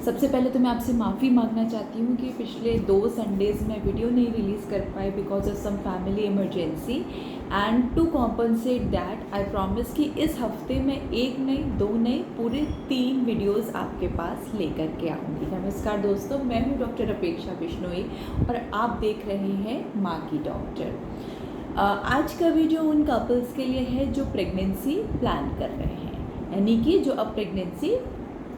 सबसे पहले तो मैं आपसे माफ़ी मांगना चाहती हूँ कि पिछले 2 संडेज़ में वीडियो नहीं रिलीज़ कर पाई because of some family emergency. And to compensate that I promise कि इस हफ्ते में 1 नहीं 2 नहीं पूरे 3 वीडियोस आपके पास लेकर के आऊँगी। नमस्कार दोस्तों, मैं हूँ डॉक्टर अपेक्षा बिश्नोई और आप देख रहे हैं माँ की डॉक्टर। आज का वीडियो उन कपल्स के लिए है जो प्रेगनेंसी प्लान कर रहे हैं, यानी कि जो अब प्रेगनेंसी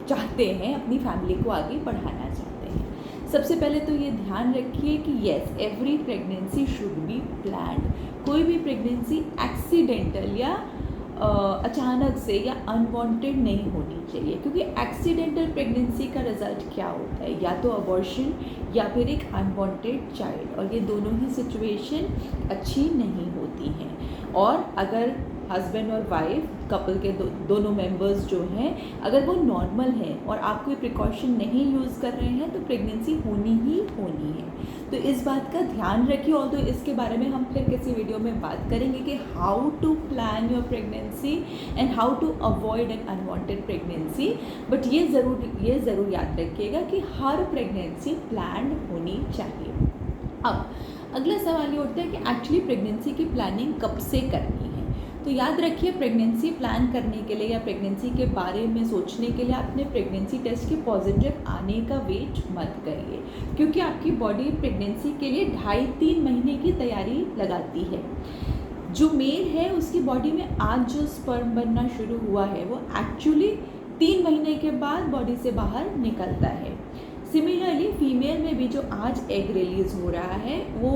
चाहते हैं, अपनी फैमिली को आगे बढ़ाना चाहते हैं। सबसे पहले तो ये ध्यान रखिए कि yes, every pregnancy should be planned. कोई भी प्रेगनेंसी एक्सीडेंटल या अचानक से या अनवांटेड नहीं होनी चाहिए, क्योंकि एक्सीडेंटल प्रेगनेंसी का रिजल्ट क्या होता है, या तो अबॉर्शन या फिर एक अनवांटेड चाइल्ड, और ये दोनों ही सिचुएशन अच्छी नहीं होती हैं। और अगर हस्बैंड और वाइफ कपल के दोनों मेंबर्स जो हैं, अगर वो नॉर्मल हैं और आप कोई प्रिकॉशन नहीं यूज़ कर रहे हैं तो प्रेगनेंसी होनी ही होनी है। तो इस बात का ध्यान रखिए। और तो इसके बारे में हम फिर किसी वीडियो में बात करेंगे कि how to plan your pregnancy and how to avoid an unwanted pregnancy. But ये ज़रूर याद रखिएगा कि हर प्रेगनेंसी प्लान होनी चाहिए। अब अगला सवाल ये उठता है कि एक्चुअली प्रेगनेंसी की प्लानिंग कब से करनी है। तो याद रखिए, प्रेगनेंसी प्लान करने के लिए या प्रेगनेंसी के बारे में सोचने के लिए आपने प्रेगनेंसी टेस्ट के पॉजिटिव आने का वेट मत करिए, क्योंकि आपकी बॉडी प्रेगनेंसी के लिए 2.5-3 महीने की तैयारी लगाती है। जो मेल है उसकी बॉडी में आज जो स्पर्म बनना शुरू हुआ है वो एक्चुअली 3 महीने के बाद बॉडी से बाहर निकलता है। सिमिलरली फीमेल में भी जो आज एग रिलीज़ हो रहा है वो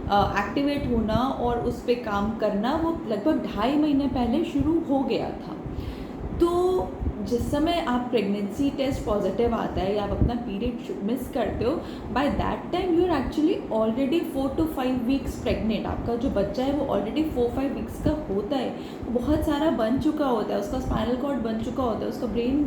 एक्टिवेट होना और उस पर काम करना वो लगभग 2.5 महीने पहले शुरू हो गया था। तो जिस समय आप प्रेगनेंसी टेस्ट पॉजिटिव आता है या आप अपना पीरियड मिस करते हो, by that time you are actually already 4 to 5 weeks pregnant. आपका जो बच्चा है वो ऑलरेडी 4-5 वीक्स का होता है, बहुत सारा बन चुका होता है, उसका स्पाइनल कॉर्ड बन चुका होता है, उसका ब्रेन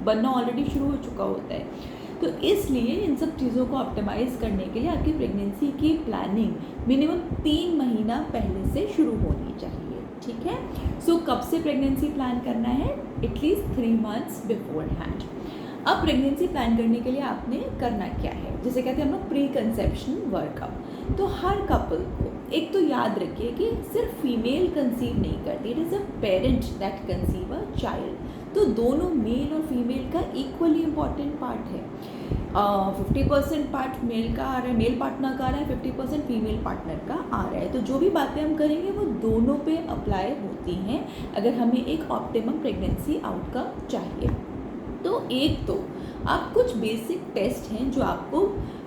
बनना ऑलरेडी शुरू हो चुका होता है। तो इसलिए इन सब चीज़ों को ऑप्टिमाइज़ करने के लिए आपकी प्रेगनेंसी की प्लानिंग मिनिमम 3 महीना पहले से शुरू होनी चाहिए। ठीक है। सो कब से प्रेगनेंसी प्लान करना है? At least 3 months before hand. अब प्रेगनेंसी प्लान करने के लिए आपने करना क्या है, जिसे कहते हैं हम लोग प्री कंसेप्शन वर्कअप। तो हर कपल को एक तो याद रखिए कि सिर्फ फीमेल कंसीव नहीं करती, it is a parent that conceive a child. तो दोनों मेल और फीमेल का इक्वली इम्पॉर्टेंट पार्ट है। 50% पार्ट मेल का आ रहा है, मेल पार्टनर का आ रहा है, 50% फीमेल पार्टनर का आ रहा है। तो जो भी बातें हम करेंगे वो दोनों पे अप्लाई होती हैं अगर हमें एक ऑप्टिमम प्रेगनेंसी आउटकम चाहिए। तो एक तो आप कुछ बेसिक टेस्ट हैं जो आपको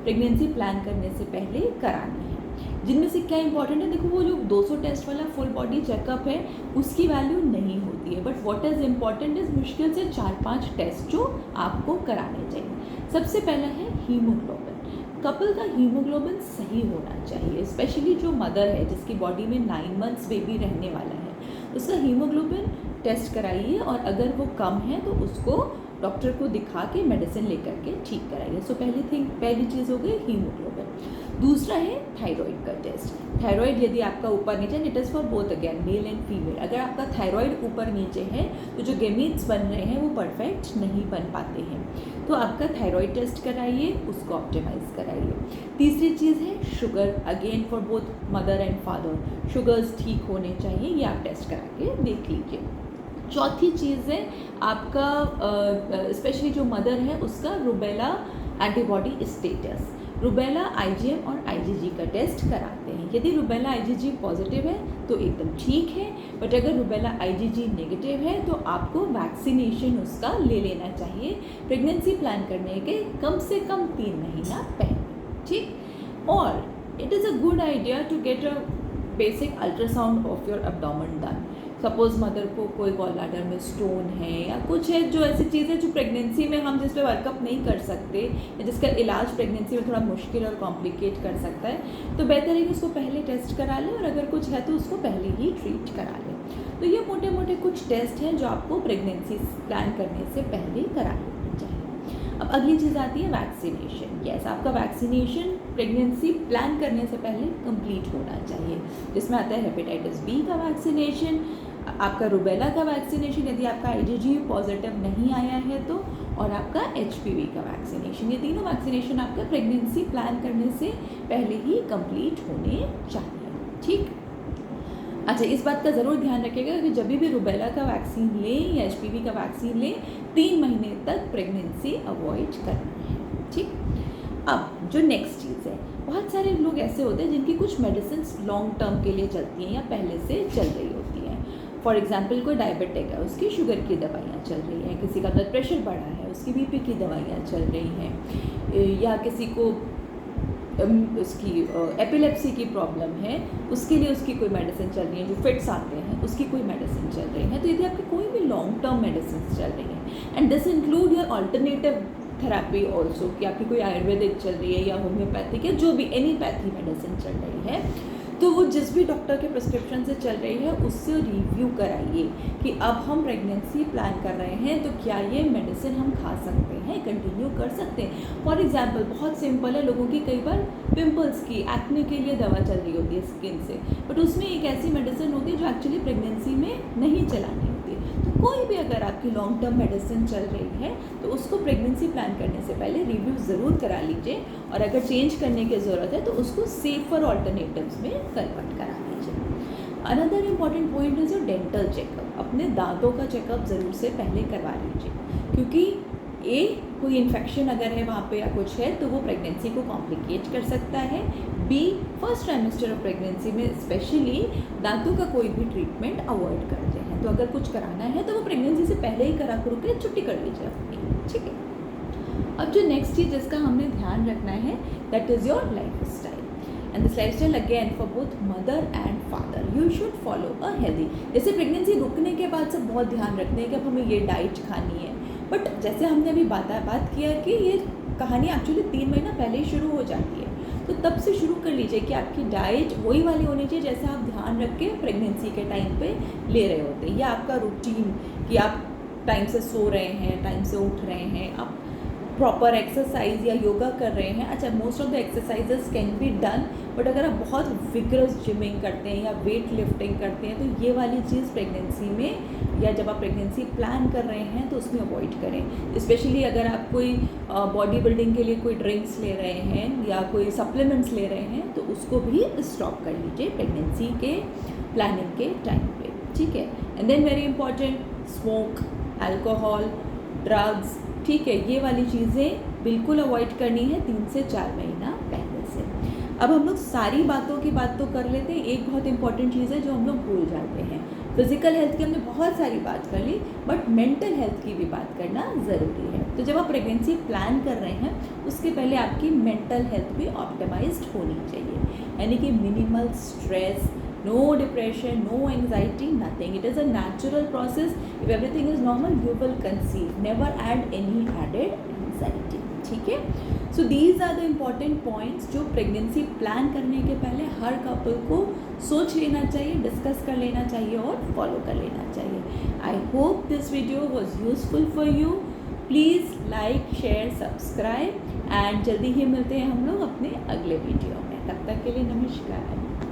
प्रेगनेंसी प्लान करने से पहले कराने हैं, जिनमें से क्या इंपॉर्टेंट है। देखो, वो जो 200 टेस्ट वाला फुल बॉडी चेकअप है उसकी वैल्यू नहीं होती है, but what is important is मुश्किल से 4-5 टेस्ट जो आपको कराने चाहिए। सबसे पहला है हीमोग्लोबिन। कपल का हीमोग्लोबिन सही होना चाहिए, स्पेशली जो मदर है जिसकी बॉडी में 9 months बेबी रहने वाला है, उसका हीमोग्लोबिन टेस्ट कराइए, और अगर वो कम है तो उसको डॉक्टर को दिखा के मेडिसिन लेकर के ठीक कराइए। सो पहली चीज़ हो गई हीमोग्लोबिन। दूसरा है थायराइड का टेस्ट। थायराइड यदि आपका ऊपर नीचे, it is for both again male and female, अगर आपका थायराइड ऊपर नीचे है तो जो गेमीट्स बन रहे हैं वो परफेक्ट नहीं बन पाते हैं, तो आपका थायराइड टेस्ट कराइए, उसको ऑप्टिमाइज़ कराइए। तीसरी चीज़ है sugar, again for both mother and father, sugars ठीक होने चाहिए, ये आप टेस्ट करा के देख लीजिए। चौथी चीज़ है आपका स्पेशली जो मदर है उसका rubella antibody status. Rubella IgM और IgG का टेस्ट कराते हैं। यदि रूबेला IgG पॉजिटिव है तो एकदम ठीक है, बट अगर रूबेला IgG नेगेटिव है तो आपको वैक्सीनेशन उसका ले लेना चाहिए प्रेगनेंसी प्लान करने के कम से कम 3 महीना पहले। ठीक। और it is a good idea to get a basic ultrasound of your abdomen done. Suppose mother को कोई गॉल ब्लैडर में स्टोन है या कुछ है, जो ऐसी चीज़ें जो प्रेगनेंसी में हम जिस पे वर्कअप नहीं कर सकते या जिसका इलाज प्रेगनेंसी में थोड़ा मुश्किल और कॉम्प्लिकेट कर सकता है, तो बेहतर है कि उसको पहले टेस्ट करा लें, और अगर कुछ है तो उसको पहले ही ट्रीट करा लें। तो ये मोटे मोटे कुछ टेस्ट हैं जो आपको प्रेगनेंसी प्लान करने से पहले करा लेना चाहिए। अब अगली चीज़ आती है वैक्सीनेशन। यस, आपका वैक्सीनेशन प्रेगनेंसी प्लान करने से पहले कंप्लीट होना चाहिए, जिसमें आता है हेपेटाइटिस बी का वैक्सीनेशन, आपका रूबेला का वैक्सीनेशन, यदि आपका IgG पॉजिटिव नहीं आया है तो, और आपका HPV का वैक्सीनेशन। ये तीनों वैक्सीनेशन आपका प्रेगनेंसी प्लान करने से पहले ही कंप्लीट होने चाहिए। ठीक, अच्छा, इस बात का ज़रूर ध्यान रखिएगा कि जब भी रुबेला का वैक्सीन लें या HPV का वैक्सीन लें, 3 महीने तक प्रेगनेंसी अवॉइड करना है। ठीक, अब जो नेक्स्ट चीज़ है, बहुत सारे लोग ऐसे होते हैं जिनकी कुछ मेडिसिन लॉन्ग टर्म के लिए चलती हैं या पहले से चल रही होती हैं। फॉर एग्जांपल कोई डायबिटिक है, उसकी शुगर की दवाइयाँ चल रही हैं, किसी का ब्लड प्रेशर बढ़ा है, उसकी BP की दवाइयाँ चल रही हैं, या किसी को उसकी एपिलेप्सी की प्रॉब्लम है, उसके लिए उसकी कोई मेडिसिन चल रही है, जो फिट्स आते हैं उसकी कोई मेडिसिन चल रही है। तो यदि आपकी कोई भी लॉन्ग टर्म मेडिसिन चल रही है, and this include your alternative therapy also, कि आपकी कोई आयुर्वेदिक चल रही है या होम्योपैथिक या जो भी एनीपैथी मेडिसिन चल रही है, तो वो जिस भी डॉक्टर के प्रिस्क्रिप्शन से चल रही है उससे रिव्यू कराइए कि अब हम प्रेगनेंसी प्लान कर रहे हैं तो क्या ये मेडिसिन हम खा सकते हैं, कंटिन्यू कर सकते हैं। फॉर एग्जांपल बहुत सिंपल है, लोगों की कई बार पिंपल्स की, एक्ने के लिए दवा चल रही होती है स्किन से, बट उसमें एक ऐसी मेडिसिन होती है जो एक्चुअली प्रेगनेंसी में नहीं चलानी होती है। तो कोई भी अगर आपकी लॉन्ग टर्म मेडिसिन चल रही है तो उसको प्रेगनेंसी प्लान करने से पहले रिव्यू ज़रूर करा लीजिए, और अगर चेंज करने की ज़रूरत है तो उसको सेफर ऑल्टरनेटिव्स में कन्वर्ट करा लीजिए। Another important point is your dental checkup. अपने दांतों का चेकअप ज़रूर से पहले करवा लीजिए, क्योंकि कोई इन्फेक्शन अगर है वहाँ पे या कुछ है तो वो प्रेगनेंसी को कॉम्प्लिकेट कर सकता है। फर्स्ट ट्राइमेस्टर ऑफ प्रेगनेंसी में स्पेशली दांतों का कोई भी ट्रीटमेंट अवॉइड करते हैं, तो अगर कुछ कराना है तो वो प्रेगनेंसी से पहले ही करा करो के छुट्टी कर लीजिए अपनी। ठीक है, अब जो नेक्स्ट चीज़ जिसका हमने ध्यान रखना है, that is your life style. And this life style again for both mother and father, you should follow a healthy. जैसे प्रेगनेंसी रुकने के बाद से बहुत ध्यान रखते हैं कि अब हमें ये डाइट खानी है, बट जैसे हमने अभी बात किया कि ये कहानी एक्चुअली 3 महीना पहले ही शुरू हो जाती है, तो तब से शुरू कर लीजिए कि आपकी डाइट वही वाली होनी चाहिए जैसे आप ध्यान रख के प्रेगनेंसी के टाइम पे ले रहे होते हैं, या आपका रूटीन कि आप टाइम से सो रहे हैं, टाइम से उठ रहे हैं, आप प्रॉपर एक्सरसाइज या योगा कर रहे हैं। अच्छा, most of the exercises can be done, but अगर आप बहुत विग्रस जिमिंग करते हैं या वेट लिफ्टिंग करते हैं तो ये वाली चीज़ प्रेगनेंसी में या जब आप प्रेगनेंसी प्लान कर रहे हैं तो उसमें अवॉइड करें। स्पेशली अगर आप कोई बॉडी बिल्डिंग के लिए कोई ड्रिंक्स ले रहे हैं या कोई सप्लीमेंट्स ले रहे हैं तो उसको भी स्टॉप कर लीजिए प्रेगनेंसी के प्लानिंग के टाइम पे। ठीक है, and then very important, smoke, alcohol, drugs, ठीक है, ये वाली चीज़ें बिल्कुल अवॉइड करनी है 3 से 4 महीना पहले से। अब हम लोग सारी बातों की बात तो कर लेते हैं, एक बहुत इंपॉर्टेंट चीज़ है जो हम लोग भूल जाते हैं। फिजिकल हेल्थ की हमने बहुत सारी बात कर ली, बट मेंटल हेल्थ की भी बात करना ज़रूरी है। तो जब आप प्रेगनेंसी प्लान कर रहे हैं उसके पहले आपकी मेंटल हेल्थ भी ऑप्टिमाइज्ड होनी चाहिए, यानी कि minimal stress, no depression, no anxiety, nothing. It is a natural process. If everything is normal, you will conceive. Never add any added anxiety. ठीक है, so these are the important points जो pregnancy plan करने के पहले हर couple को सोच लेना चाहिए, डिस्कस कर लेना चाहिए और फॉलो कर लेना चाहिए। I hope this video was useful for you. Please like, share, subscribe, and जल्दी ही मिलते हैं हम लोग अपने अगले वीडियो में। तब तक के लिए नमस्कार।